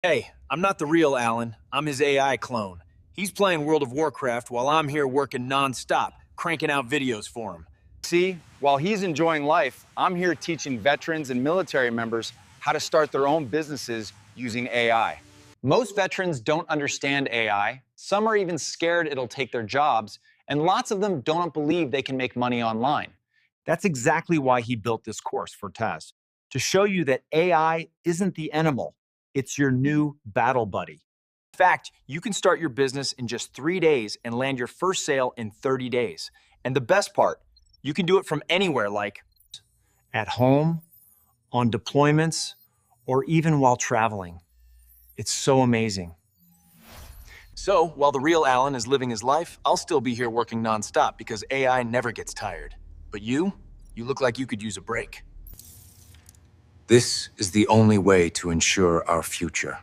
Hey, I'm not the real Alan. I'm his AI clone. He's playing World of Warcraft while I'm here working nonstop, cranking out videos for him. See, while he's enjoying life, I'm here teaching veterans and military members how to start their own businesses using AI. Most veterans don't understand AI. Some are even scared it'll take their jobs, and lots of them don't believe they can make money online. That's exactly why he built this course for Taz, to show you that AI isn't the animal, it's your new battle buddy. In fact, you can start your business in just 3 days and land your first sale in 30 days. And the best part, you can do it from anywhere, like At home, on deployments, or even while traveling. It's so amazing. so while the real Alan is living his life, I'll still be here working nonstop because AI never gets tired. But you look like you could use a break. This is the only way to ensure our future.